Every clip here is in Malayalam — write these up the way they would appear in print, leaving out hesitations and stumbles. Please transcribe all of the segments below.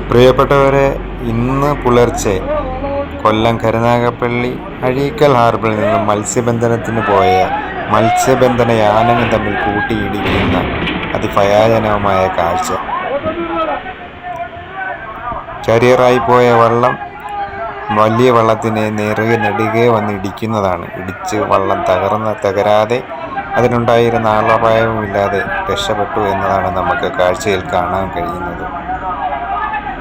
പ്രിയപ്പെട്ടവരെ, ഇന്ന് പുലർച്ചെ കൊല്ലം കരുനാഗപ്പള്ളി അഴീക്കൽ ഹാർബറിൽ നിന്ന് മത്സ്യബന്ധനത്തിന് പോയ മത്സ്യബന്ധന യാനങ്ങൾ തമ്മിൽ കൂട്ടിയിടിക്കുന്ന അതിഭയാനകമായ കാഴ്ച. കരിയറായി പോയ വള്ളം വലിയ വള്ളത്തിനെ നെടുകെ വന്ന് ഇടിക്കുന്നതാണ്. ഇടിച്ച് വള്ളം തകരാതെ അതിനുണ്ടായിരുന്ന ആളപായവുമില്ലാതെ രക്ഷപ്പെട്ടു എന്നതാണ് നമുക്ക് കാഴ്ചയിൽ കാണാൻ കഴിയുന്നത്.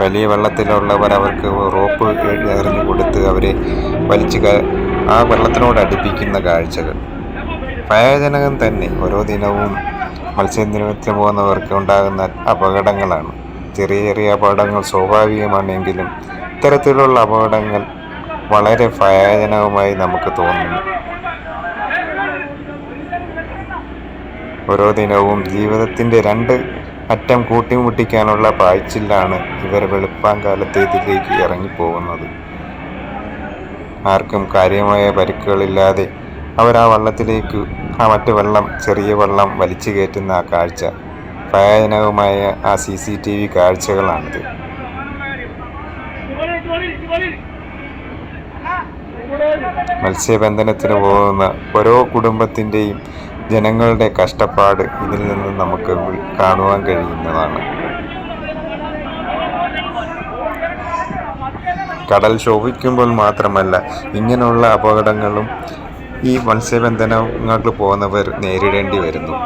വലിയ വെള്ളത്തിലുള്ളവർ അവർക്ക് റോപ്പ് എറിഞ്ഞു കൊടുത്ത് അവരെ വലിച്ച് ആ വെള്ളത്തിനോട് അടുപ്പിക്കുന്ന കാഴ്ചകൾ ഭയാനകം തന്നെ. ഓരോ ദിനവും മത്സ്യബന്ധനത്തിന് പോകുന്നവർക്ക് ഉണ്ടാകുന്ന അപകടങ്ങളാണ്. ചെറിയ ചെറിയ അപകടങ്ങൾ സ്വാഭാവികമാണെങ്കിലും ഇത്തരത്തിലുള്ള അപകടങ്ങൾ വളരെ ഭയാനകമായി നമുക്ക് തോന്നുന്നു. ഓരോ ദിനവും ജീവിതത്തിൻ്റെ രണ്ട് അറ്റം കൂട്ടിമുട്ടിക്കാനുള്ള പായ്ച്ചിലാണ് ഇവർ വെളുപ്പാങ്കാലത്ത് ഇതിലേക്ക് ഇറങ്ങിപ്പോകുന്നത്. ആർക്കും കാര്യമായ പരിക്കുകളില്ലാതെ അവർ ആ വള്ളത്തിലേക്ക് മറ്റു ചെറിയ വള്ളം വലിച്ചു കയറ്റുന്ന ആ കാഴ്ച ഭയാനകമായ ആ CCTV കാഴ്ചകളാണിത്. മത്സ്യബന്ധനത്തിന് പോകുന്ന ഓരോ കുടുംബത്തിൻ്റെയും ജനങ്ങളുടെ കഷ്ടപ്പാട് ഇതിൽ നിന്ന് നമുക്ക് കാണുവാൻ കഴിയുന്നതാണ്. കടൽ ശോഭിക്കുമ്പോൾ മാത്രമല്ല, ഇങ്ങനെയുള്ള അപകടങ്ങളും ഈ മത്സ്യബന്ധനങ്ങൾക്ക് പോകുന്നവർ നേരിടേണ്ടി വരുന്നു.